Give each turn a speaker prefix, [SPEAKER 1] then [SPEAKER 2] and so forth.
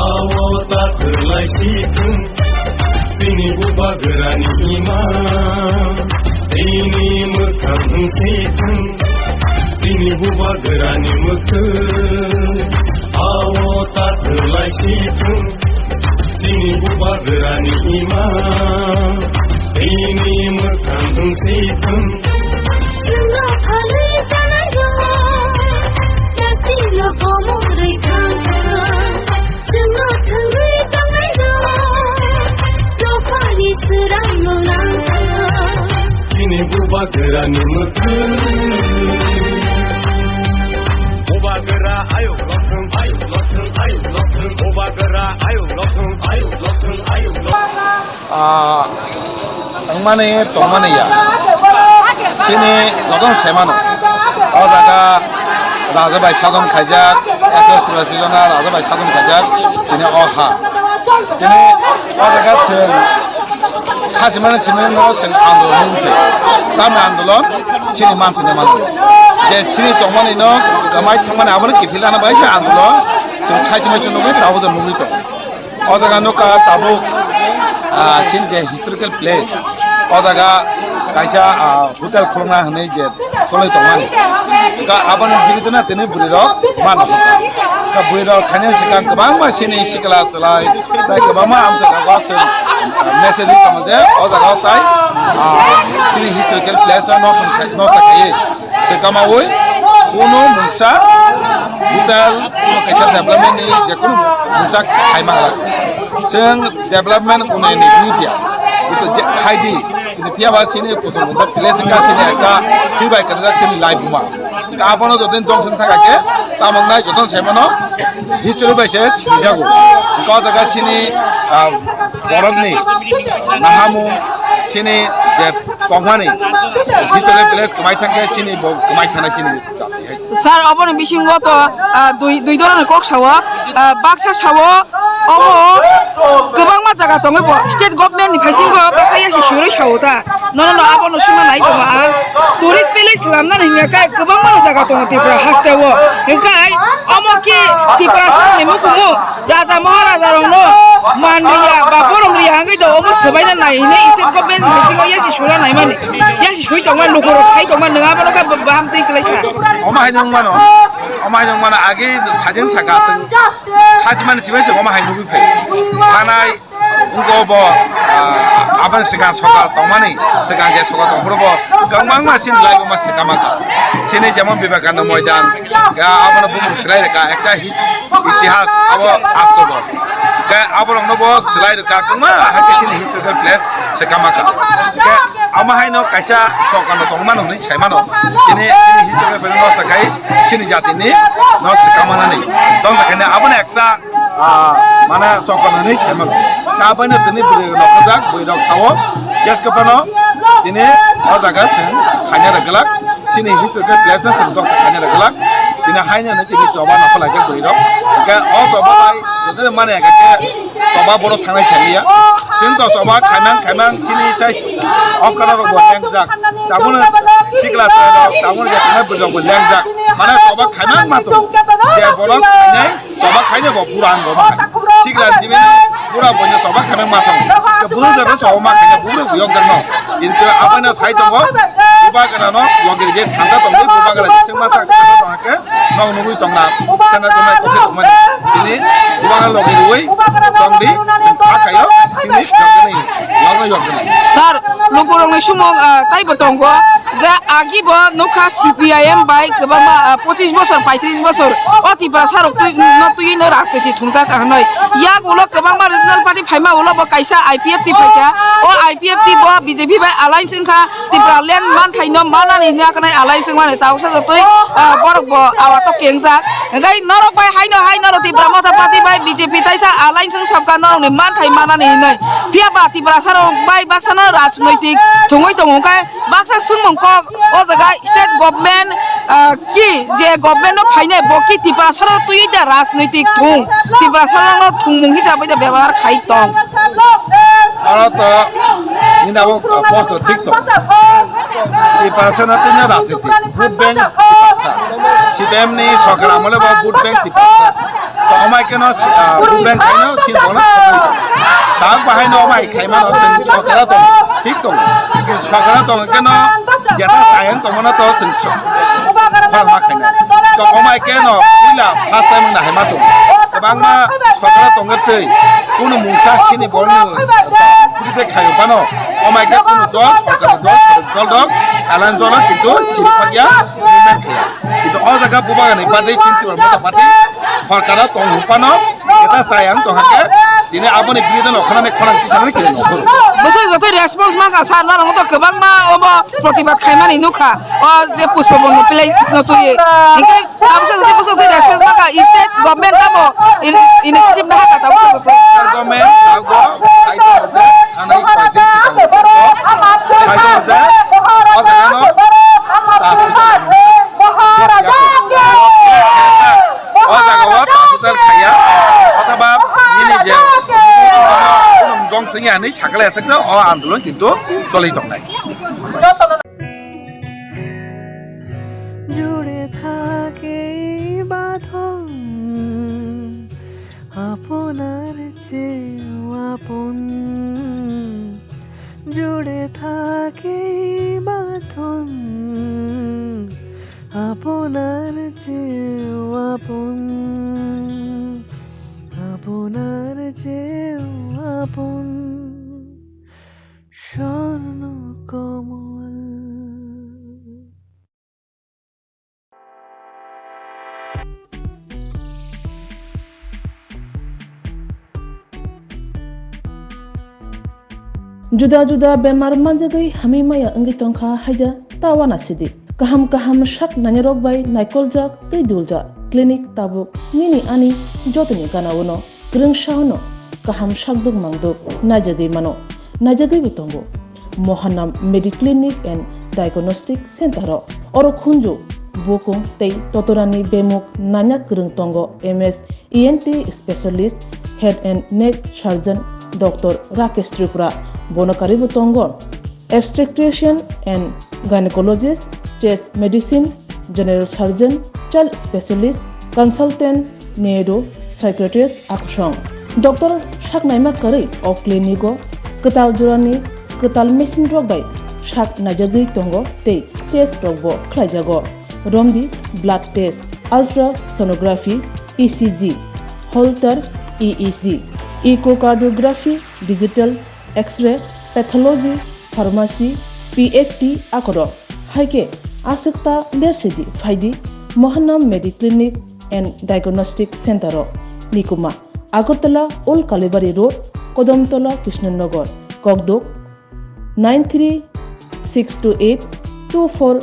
[SPEAKER 1] awota terlai situng sini buba gerani imam ini mekang situng sini buba gerani mekang awota terlai situng sini buba gerani imam ini mekang situng
[SPEAKER 2] Chunga phale janayo nati lo komore khanga chunga thangwe tangayo lo pani surayo langa
[SPEAKER 1] Kini buba gerani mekang buba gera ayo lokeng buba gera ayo lokeng
[SPEAKER 3] angmane tongmane ya sini jodon semano o jaga rajabai sajon khaijak 21 jona rajabai sajon khaijak tini oha tini o jaga sing khasiman simen no sing andolon pe tami andolon sini manthine mano je sini tongmane no gamai thangmane abone kifilana bai sa andolon sing khaisima chuno bai tabo jo nugi to o jaga no ka tabo sini je historical place o jaga kaisa hotel khulna hanai je solai tongmani ka abon biliduna tene burirok man ka burirok khane sikang kabang ma sini sikla salai tai kabang ma amsa ka gasen message tamaje o jaga tai sini historical place no son kai sekama oi kono mungsa hotel kono kaisa development ni je kono mungsa khaimangla sing development kono ni media itu khaidi sini piaba sini posong untuk place ka sini ka thibai kana sini live huma ka apono joten dongsen thakake tamang nai joton semano history bai se chini jago ka jaga sini borogni nahamu sini je tongmani history place kamai thake sini kamai thana sini
[SPEAKER 4] sir obon bisingo to dui doronor kok sawo baksa sawo obo gobang ma jaga tongo bo state government ni phaisingo bakhaya si shuri shawta no abono sima nai to ma tourist place lamna hinga kai gobang ma jaga tongo tipra hastewo hingai omo ki tipra ni mukumu raja maharaja rongno manriya ba boromriya hangai do omo sabaina nai ne state government phaisingo yasi shura nai mani yasi shui tongo lokoro sai tongo nanga abono ka bam tei klaisa
[SPEAKER 3] oma hainong mano age sajen saka sing hajiman sibese oma hainong pe hanai ungo bo aban sikan sokal tongmani sikan je sokal tongprobo gangmang ma sin lai ma sikamaka sini jemon Vivekananda Maidan ga abana bumu silai ka ekta itihas abo astobo ga aboro nobo silai ka kama hake sini historical place sikamaka ga ama haino kaisa sokal tongmano ni saimano sini historical place no sakai sini jati ni no sikamana ni don sakane abana ekta mana sokal ni saimano ka bana tini buri lokajak buirok sawo jas kapano tini o jaga sing khanya ragalak sini historical place sing dok khanya ragalak tini haina na tini choba na phala jak buirok ga o choba bai jodene mane ga ke choba boro thanai chemiya sing to choba khaimang sini sai okara ro bo lengjak tabuna sikla sa tabuna ja tini buirok bo lengjak mana choba khaimang ma to je borok nei choba khaine bo puran bo ma sikla jibene pura bonyo soba khameng matang ke bulu jara soba ma khanya bulu yok jarno kintu apana sai tongo buba kana no logir je thanga tongo buba kana jeng mata kana tonga ke nong nugui tongna sana tonga koke tongmani ini buba kana logir oi tongdi sing phakayo singni yokjani
[SPEAKER 4] sir logorong sumo tai botongo যে আগিব নখা CPIM by গোবাং 25 বছর 35 বছর অতিবা সারক তুই ন রাজনীতি থুংজা কাহনয় ইয়াক উলো গোবাং regional party Faima উলো ব কাইসা IPFT ফাইকা ও IPFT ব BJP by আলাইন সিংখা তিব্রা lane মান থাইনো মানানি nya kana alai sing mane tawsa jotoi borok bo awato kengjak gai norok bai haino tibra mata party bai bijepi taisa alai sing sabka norok ni man thai manani hinai piaba tibra sarok bai baksana rajnaitik thungoi tongong kai baksa sungmong kok o jaga state government ki je government no phainai bo ki tibra sarok tui da rajnaitik thung tibra sarok no thungmong hisabai da ব্যবহার খাই tong
[SPEAKER 3] Arato ninabo posto TikTok. Di pasar nanti nya rasiti. Food bank di pasar. Si dem ni sokara mole bawa food bank di pasar. amai keno buben kaino chin bona tang bahai no amai khaima no sing sokara to thik to ke sokara to keno jeta sayang to mana to sing phal ma khaina to amai keno puila first time na haima to bang ma sokara to ngatei kuno mungsa chini borni পুরিতে খাইও পানো অমাইকে কোনো দল সরকারের দল দল আলান জনা কিন্তু চিনি ফাগিয়া মুভমেন্ট খাইয়া কিন্তু অ জায়গা বুবাগানি পার্টি চিন্তিবার মতো পার্টি সরকার তং পানো এটা চাইয়াং তহাকে দিনে আপনি বিরোধী নখানানে খনাং কিসানে কিনে নখর
[SPEAKER 4] বসে যত রেসপন্স মাকা সারবার মতো গোবাং মা অব প্রতিবাদ খাইমানি নুখা অ যে পুষ্পবন প্লাই নতুয়ে ইকে তামসে যদি বসে রেসপন্স মাকা স্টেট গভর্নমেন্ট কামো ইনিশিয়েটিভ না হাতা তামসে যত
[SPEAKER 3] গভর্নমেন্ট আগো খাইতো আছে খানাই পাইতে সিকাং খাইতো আছে অ জায়গানো অ জায়গাও তাসুতাল খাইয়া অথবা নিনি যে জং সিংয়ানি সাকলে আছে অ আন্দোলন কিন্তু চলেই তক নাই
[SPEAKER 5] জুড়ে থাকে বাঁধন আপনার চেয়েও আপন জুড়ে থাকে বাঁধন আপনার চেয়েও আপন আপনার চেয়েও আপন স্বর্ণ কমল
[SPEAKER 6] Juda-juda bemar manjagai hami maya anggi tongkha haida tawana sidi kaham shak nanyarok bai naikolja tei dulja clinic tabuk nini ani jotni ganawono grengshawno kaham shakduk mangduk najagei mano najagei bitongo Mohanam Mediclinic and Diagnostic Center oro khunju bokung tei totorani bemuk nanyak greng tongo MS ENT specialist head and neck surgeon Dr. Rakesh Tripura Bonakari Butongo, obstetrician and gynecologist, chest medicine, general surgeon, child specialist, consultant, neuro, psychiatrist, akushong. Dr. Shaknaima Kari of Clinico, Katal Jurani, Katal Machine Rogai, Shak Najagi Tongo, Te, Test Rogo, Klajago, Romdi, blood test, ultrasonography, ECG, Holter, EEG, echocardiography, digital, X-ray, pathology, pharmacy, PFT akoro. Haike asukta lersidi faidi Mohanam Mediclinic and Diagnostic Center Nikuma Agartala Old Kalibari Road Kodamtola Krishnanagar Kogdok 9362824